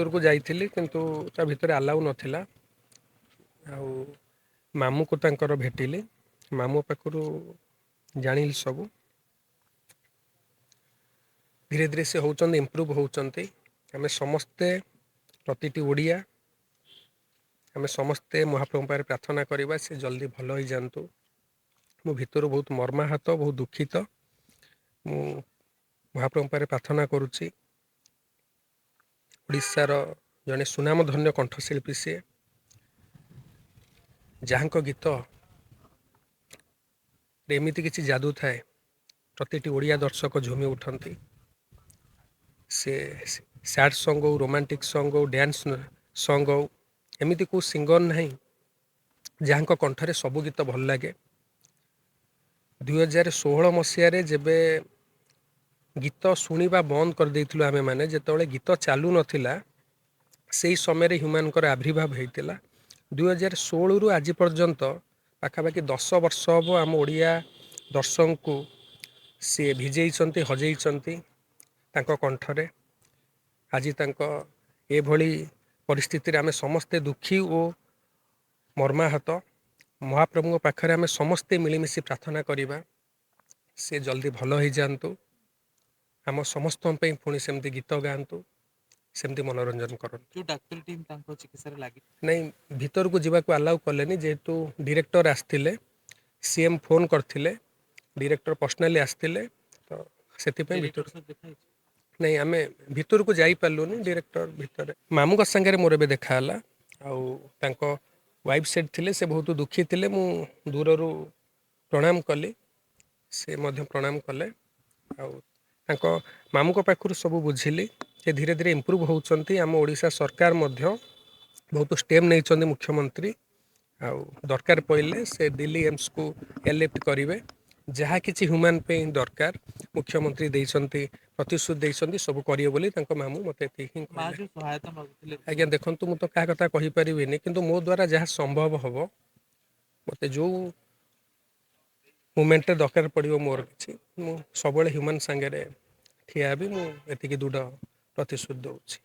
ଭିତରକୁ ଯାଇଥିଲି କିନ୍ତୁ ତା ଭିତରେ ଆଲାଉ ନଥିଲା। ଆଉ ମାମୁଁକୁ ତାଙ୍କର ଭେଟିଲି, ମାମୁଁ ପାଖରୁ ଜାଣିଲି ସବୁ। ଧୀରେ ଧୀରେ ସେ ହେଉଛନ୍ତି ଇମ୍ପ୍ରୁଭ୍ ହେଉଛନ୍ତି। ଆମେ ସମସ୍ତେ ପ୍ରତିଟି ଓଡ଼ିଆ ଆମେ ସମସ୍ତେ ମହାପ୍ରଭୁଙ୍କ ପାଖରେ ପ୍ରାର୍ଥନା କରିବା ସେ ଜଲ୍ଦି ଭଲ ହେଇଯାଆନ୍ତୁ। ମୁଁ ଭିତରୁ ବହୁତ ମର୍ମାହତ, ବହୁତ ଦୁଃଖିତ। ମୁଁ ମହାପ୍ରଭୁଙ୍କ ପାଖରେ ପ୍ରାର୍ଥନା କରୁଛି। ଓଡ଼ିଶାର ଜଣେ ସୁନାମଧନ୍ୟ କଣ୍ଠଶିଳ୍ପୀ ସିଏ, ଯାହାଙ୍କ ଗୀତ ଏମିତି କିଛି ଯାଦୁ ଥାଏ, ପ୍ରତିଟି ଓଡ଼ିଆ ଦର୍ଶକ ଝୁମି ଉଠନ୍ତି। ସେ ସ୍ୟାଡ଼୍ ସଙ୍ଗ୍ ହଉ, ରୋମାଣ୍ଟିକ୍ ସଙ୍ଗ୍ ହଉ, ଡ୍ୟାନ୍ସ ସଙ୍ଗ୍ ହଉ, ଏମିତି କେଉଁ ସିଙ୍ଗର ନାହିଁ ଯାହାଙ୍କ କଣ୍ଠରେ ସବୁ ଗୀତ ଭଲ ଲାଗେ। 2016 ମସିହାରେ ଯେବେ ଗୀତ ଶୁଣିବା ବନ୍ଦ କରିଦେଇଥିଲୁ ଆମେମାନେ, ଯେତେବେଳେ ଗୀତ ଚାଲୁନଥିଲା, ସେହି ସମୟରେ ହ୍ୟୁମାନଙ୍କର ଆବିର୍ଭାବ ହେଇଥିଲା। 2016ରୁ ଆଜି ପର୍ଯ୍ୟନ୍ତ ପାଖାପାଖି 10 ବର୍ଷ ହେବ ଆମ ଓଡ଼ିଆ ଦର୍ଶକଙ୍କୁ ସିଏ ଭିଜେଇଛନ୍ତି, ହଜେଇଛନ୍ତି ତାଙ୍କ କଣ୍ଠରେ। ଆଜି ତାଙ୍କ ଏଭଳି ପରିସ୍ଥିତିରେ ଆମେ ସମସ୍ତେ ଦୁଃଖୀ ଓ ମର୍ମାହତ। ମହାପ୍ରଭୁଙ୍କ ପାଖରେ ଆମେ ସମସ୍ତେ ମିଳିମିଶି ପ୍ରାର୍ଥନା କରିବା ସେ ଜଲ୍ଦି ଭଲ ହେଇଯାଆନ୍ତୁ, ଆମ ସମସ୍ତଙ୍କ ପାଇଁ ପୁଣି ସେମିତି ଗୀତ ଗାଆନ୍ତୁ, ସେମିତି ମନୋରଞ୍ଜନ କରନ୍ତୁ। ଯୋଉ ଡାକ୍ତରୀ ଟିମ୍ ତାଙ୍କ ଚିକିତ୍ସାରେ ଲାଗି ନାଇଁ, ଭିତରକୁ ଯିବାକୁ ଆଲାଉ କଲେନି, ଯେହେତୁ ଡିରେକ୍ଟର ଆସିଥିଲେ, ସିଏମ୍ ଫୋନ୍ କରିଥିଲେ, ଡିରେକ୍ଟର ପର୍ସନାଲି ଆସିଥିଲେ, ତ ସେଥିପାଇଁ ଡାଇରେକ୍ଟର ଭିତର ସହ ଦେଖା ହେଇଛି। ନାଇଁ ଆମେ ଭିତରକୁ ଯାଇପାରିଲୁନି। ଡିରେକ୍ଟର ଭିତରେ ମାମୁଙ୍କ ସାଙ୍ଗରେ ମୋର ଏବେ ଦେଖା ହେଲା। ଆଉ ତାଙ୍କ ୱାଇଫ୍ ସେଠି ଥିଲେ, ସେ ବହୁତ ଦୁଃଖୀ ଥିଲେ। ମୁଁ ଦୂରରୁ ପ୍ରଣାମ କଲି, ସେ ମଧ୍ୟ ପ୍ରଣାମ କଲେ। ଆଉ ତାଙ୍କ ମାମୁଙ୍କ ପାଖରୁ ସବୁ ବୁଝିଲି, ସେ ଧୀରେ ଧୀରେ ଇମ୍ପ୍ରୁଭ୍ ହେଉଛନ୍ତି। ଆମ ଓଡ଼ିଶା ସରକାର ମଧ୍ୟ ବହୁତ ଷ୍ଟେପ୍ ନେଇଛନ୍ତି, ମୁଖ୍ୟମନ୍ତ୍ରୀ। ଆଉ ଦରକାର ପଡ଼ିଲେ ସେ ଦିଲ୍ଲୀ ଏମ୍ସକୁ ଏୟାରଲିଫ୍ଟ କରିବେ। ଯାହା କିଛି ହ୍ୟୁମାନ୍ ପାଇଁ ଦରକାର ମୁଖ୍ୟମନ୍ତ୍ରୀ ଦେଇଛନ୍ତି, ପ୍ରତିଶ୍ରୁତି ଦେଇଛନ୍ତି, ସବୁ କରିବେ ବୋଲି ତାଙ୍କ ମାମୁଁ ମୋତେ ଏତିକି ହିଁ ମା କହିଲେ। ଯୋଉ ସହାୟତା ମାଗୁଥିଲେ ଆଜ୍ଞା ଦେଖନ୍ତୁ, ମୁଁ ତ କାହା କଥା କହିପାରିବିନି, କିନ୍ତୁ ମୋ ଦ୍ୱାରା ଯାହା ସମ୍ଭବ ହେବ, ମୋତେ ଯେଉଁ ମୁମେଣ୍ଟରେ ଦରକାର ପଡ଼ିବ ମୋର କିଛି, ମୁଁ ସବୁବେଳେ ହ୍ୟୁମାନ୍ ସାଙ୍ଗରେ ଠିଆ ହେବି। ମୁଁ ଏତିକି ଦୃଢ଼ ପ୍ରତିଶ୍ରୁତି ଦେଉଛି।